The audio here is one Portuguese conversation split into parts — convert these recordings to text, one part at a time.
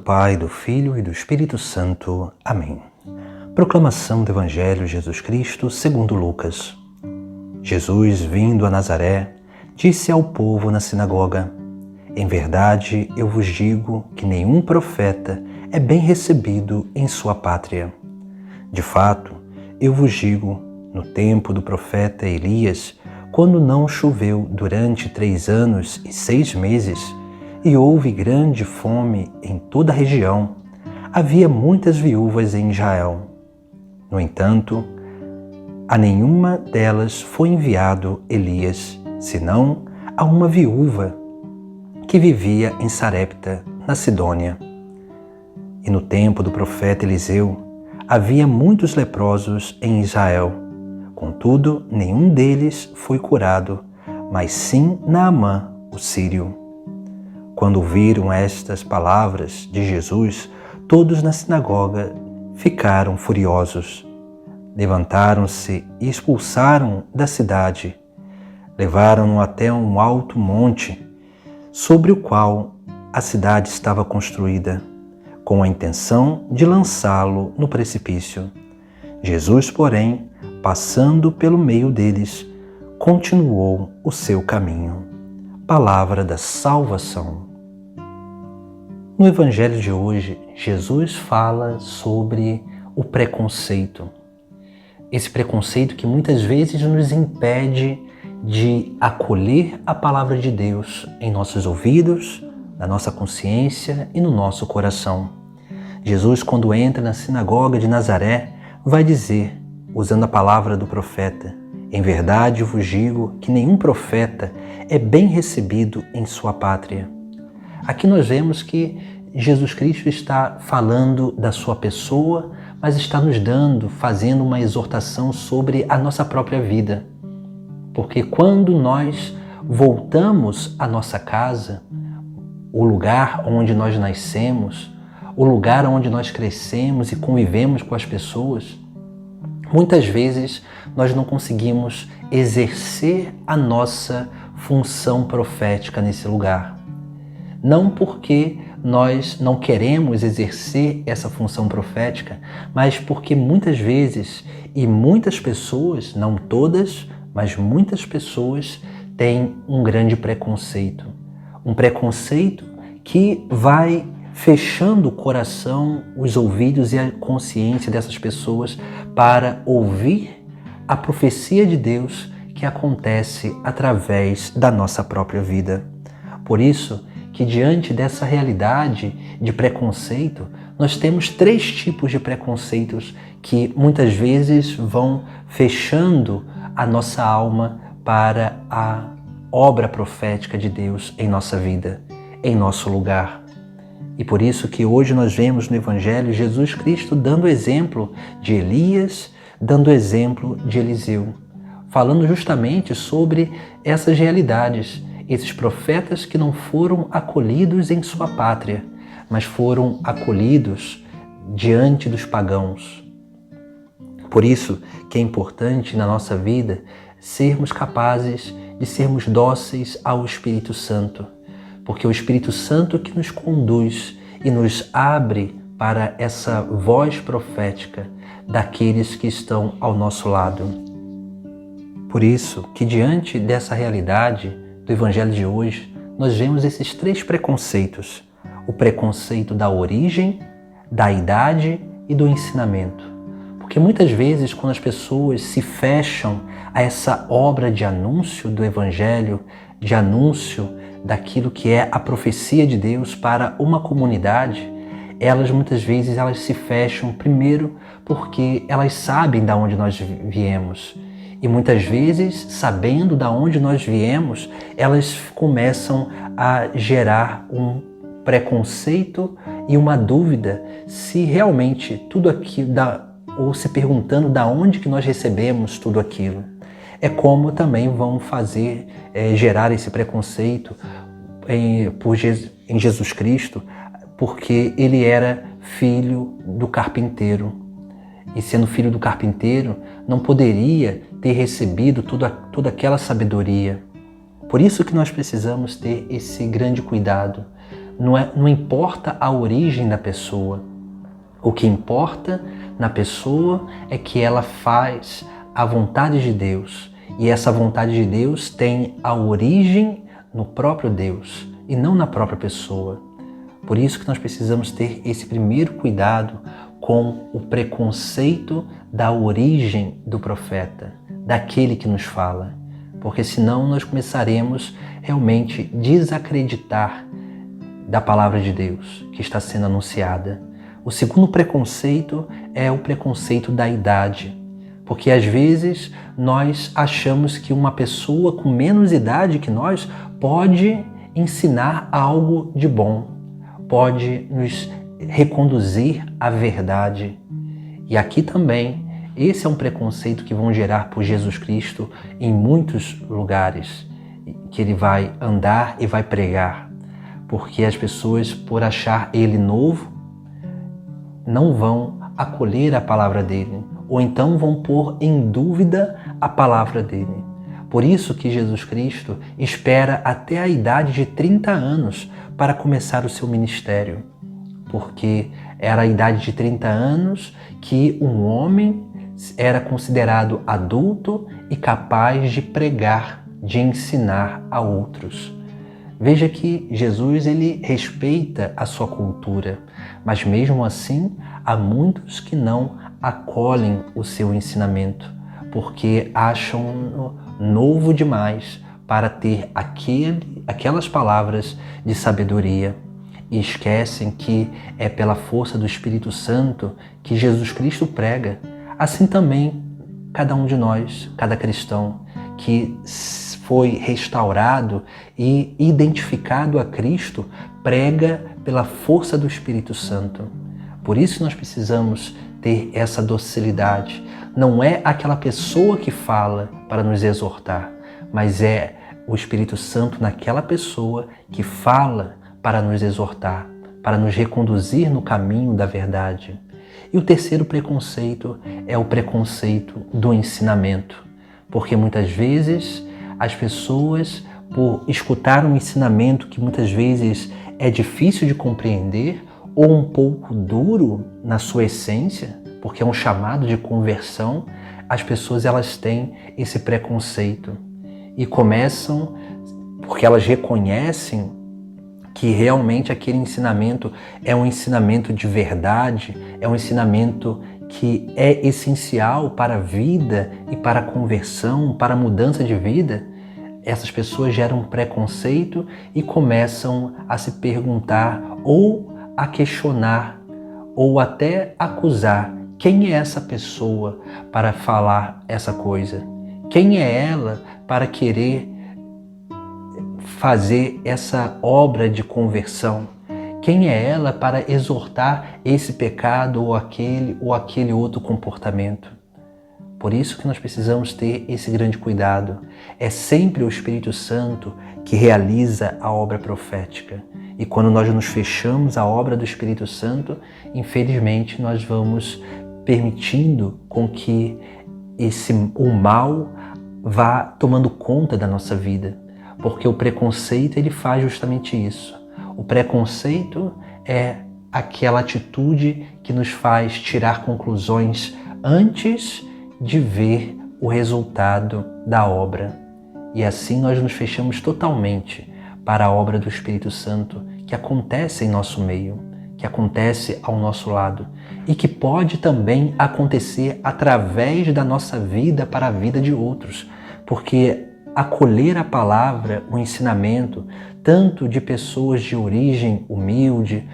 Pai, do Filho e do Espírito Santo. Amém. Proclamação do Evangelho de Jesus Cristo segundo Lucas. Jesus, vindo a Nazaré, disse ao povo na sinagoga: Em verdade, eu vos digo que nenhum profeta é bem recebido em sua pátria. De fato, eu vos digo, no tempo do profeta Elias, quando não choveu durante 3 anos e 6 meses, e houve grande fome em toda a região, havia muitas viúvas em Israel. No entanto, a nenhuma delas foi enviado Elias, senão a uma viúva que vivia em Sarepta, na Sidônia. E no tempo do profeta Eliseu, havia muitos leprosos em Israel. Contudo, nenhum deles foi curado, mas sim Naamã, o sírio. Quando ouviram estas palavras de Jesus, todos na sinagoga ficaram furiosos. Levantaram-se e expulsaram da cidade. Levaram-no até um alto monte, sobre o qual a cidade estava construída, com a intenção de lançá-lo no precipício. Jesus, porém, passando pelo meio deles, continuou o seu caminho. Palavra da salvação. No Evangelho de hoje, Jesus fala sobre o preconceito. Esse preconceito que muitas vezes nos impede de acolher a palavra de Deus em nossos ouvidos, na nossa consciência e no nosso coração. Jesus, quando entra na sinagoga de Nazaré, vai dizer, usando a palavra do profeta: Em verdade eu vos digo que nenhum profeta é bem recebido em sua pátria. Aqui nós vemos que Jesus Cristo está falando da sua pessoa, mas está nos fazendo uma exortação sobre a nossa própria vida. Porque quando nós voltamos à nossa casa, o lugar onde nós nascemos, o lugar onde nós crescemos e convivemos com as pessoas, muitas vezes nós não conseguimos exercer a nossa função profética nesse lugar. Não porque nós não queremos exercer essa função profética, mas porque muitas vezes e muitas pessoas, não todas, mas muitas pessoas têm um grande preconceito. Um preconceito que vai fechando o coração, os ouvidos e a consciência dessas pessoas para ouvir a profecia de Deus que acontece através da nossa própria vida. Por isso que diante dessa realidade de preconceito, nós temos 3 tipos de preconceitos que muitas vezes vão fechando a nossa alma para a obra profética de Deus em nossa vida, em nosso lugar. E por isso que hoje nós vemos no Evangelho Jesus Cristo dando exemplo de Elias, dando exemplo de Eliseu, falando justamente sobre essas realidades, esses profetas que não foram acolhidos em sua pátria, mas foram acolhidos diante dos pagãos. Por isso que é importante na nossa vida sermos capazes de sermos dóceis ao Espírito Santo, porque é o Espírito Santo que nos conduz e nos abre para essa voz profética daqueles que estão ao nosso lado. Por isso que diante dessa realidade do Evangelho de hoje, nós vemos esses 3 preconceitos: o preconceito da origem, da idade e do ensinamento. Porque muitas vezes quando as pessoas se fecham a essa obra de anúncio do Evangelho, de anúncio daquilo que é a profecia de Deus para uma comunidade, elas muitas vezes se fecham primeiro porque elas sabem de onde nós viemos. E muitas vezes, sabendo de onde nós viemos, elas começam a gerar um preconceito e uma dúvida se realmente tudo aquilo, ou se perguntando de onde que nós recebemos tudo aquilo. É como também vão fazer gerar esse preconceito em Jesus Cristo, porque ele era filho do carpinteiro. E sendo filho do carpinteiro, não poderia ter recebido toda aquela sabedoria. Por isso que nós precisamos ter esse grande cuidado. Não importa a origem da pessoa. O que importa na pessoa é que ela faz a vontade de Deus. E essa vontade de Deus tem a origem no próprio Deus e não na própria pessoa. Por isso que nós precisamos ter esse primeiro cuidado com o preconceito da origem do profeta, daquele que nos fala. Porque senão nós começaremos realmente a desacreditar da palavra de Deus que está sendo anunciada. O segundo preconceito é o preconceito da idade. Porque às vezes nós achamos que uma pessoa com menos idade que nós pode ensinar algo de bom, pode nos reconduzir à verdade. E aqui também, esse é um preconceito que vão gerar por Jesus Cristo em muitos lugares, que ele vai andar e vai pregar. Porque as pessoas, por achar ele novo, não vão acolher a palavra dele, ou então vão pôr em dúvida a palavra dele. Por isso que Jesus Cristo espera até a idade de 30 anos para começar o seu ministério, porque era a idade de 30 anos que um homem era considerado adulto e capaz de pregar, de ensinar a outros. Veja que Jesus ele respeita a sua cultura, mas mesmo assim há muitos que não acolhem o seu ensinamento, porque acham novo demais para ter aquelas palavras de sabedoria e esquecem que é pela força do Espírito Santo que Jesus Cristo prega. Assim também cada um de nós, cada cristão que foi restaurado e identificado a Cristo, prega pela força do Espírito Santo. Por isso nós precisamos ter essa docilidade. Não é aquela pessoa que fala para nos exortar, mas é o Espírito Santo naquela pessoa que fala para nos exortar, para nos reconduzir no caminho da verdade. E o terceiro preconceito é o preconceito do ensinamento, porque muitas vezes as pessoas, por escutar um ensinamento que muitas vezes é difícil de compreender ou um pouco duro na sua essência, porque é um chamado de conversão, as pessoas elas têm esse preconceito e começam, porque elas reconhecem que realmente aquele ensinamento é um ensinamento de verdade, é um ensinamento que é essencial para a vida e para a conversão, para a mudança de vida. Essas pessoas geram um preconceito e começam a se perguntar ou a questionar ou até acusar quem é essa pessoa para falar essa coisa. Quem é ela para querer fazer essa obra de conversão? Quem é ela para exortar esse pecado ou aquele outro comportamento? Por isso que nós precisamos ter esse grande cuidado. É sempre o Espírito Santo que realiza a obra profética. E quando nós nos fechamos à obra do Espírito Santo, infelizmente nós vamos permitindo com que o mal vá tomando conta da nossa vida. Porque o preconceito ele faz justamente isso. O preconceito é aquela atitude que nos faz tirar conclusões antes de ver o resultado da obra. E assim nós nos fechamos totalmente para a obra do Espírito Santo que acontece em nosso meio, que acontece ao nosso lado e que pode também acontecer através da nossa vida para a vida de outros, porque acolher a palavra, o ensinamento, tanto de pessoas de origem humilde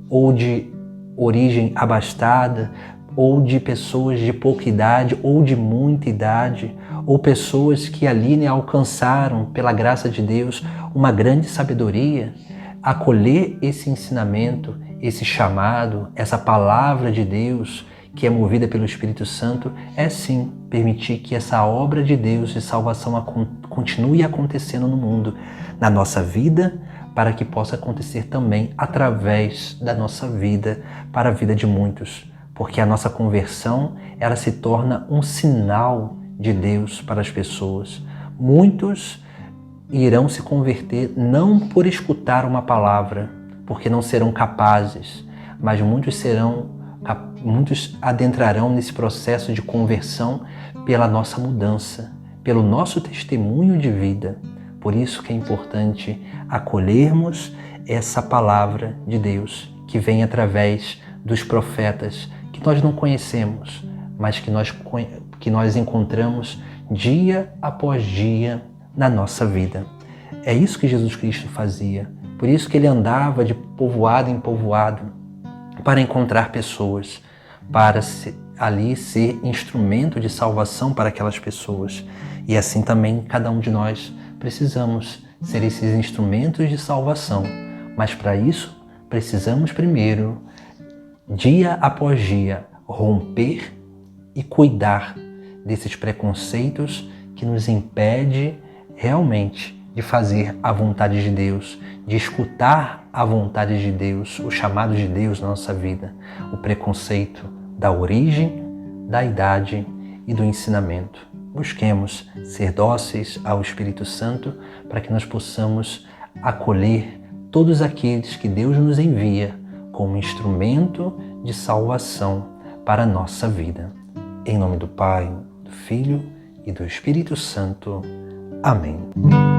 ou de origem abastada, ou de pessoas de pouca idade ou de muita idade, ou pessoas que ali alcançaram, pela graça de Deus, uma grande sabedoria, acolher esse ensinamento, esse chamado, essa palavra de Deus que é movida pelo Espírito Santo, é sim permitir que essa obra de Deus de salvação continue acontecendo no mundo, na nossa vida, para que possa acontecer também através da nossa vida, para a vida de muitos. Porque a nossa conversão, ela se torna um sinal de Deus para as pessoas. Muitos irão se converter não por escutar uma palavra, porque não serão capazes, mas muitos adentrarão nesse processo de conversão pela nossa mudança, pelo nosso testemunho de vida. Por isso que é importante acolhermos essa palavra de Deus, que vem através dos profetas, que nós não conhecemos, mas que nós encontramos dia após dia na nossa vida. É isso que Jesus Cristo fazia. Por isso que ele andava de povoado em povoado para encontrar pessoas, para ali ser instrumento de salvação para aquelas pessoas. E assim também cada um de nós precisamos ser esses instrumentos de salvação. Mas para isso precisamos primeiro, dia após dia, romper e cuidar desses preconceitos que nos impede realmente de fazer a vontade de Deus, de escutar a vontade de Deus, o chamado de Deus na nossa vida, o preconceito da origem, da idade e do ensinamento. Busquemos ser dóceis ao Espírito Santo para que nós possamos acolher todos aqueles que Deus nos envia como instrumento de salvação para a nossa vida. Em nome do Pai, do Filho e do Espírito Santo. Amém.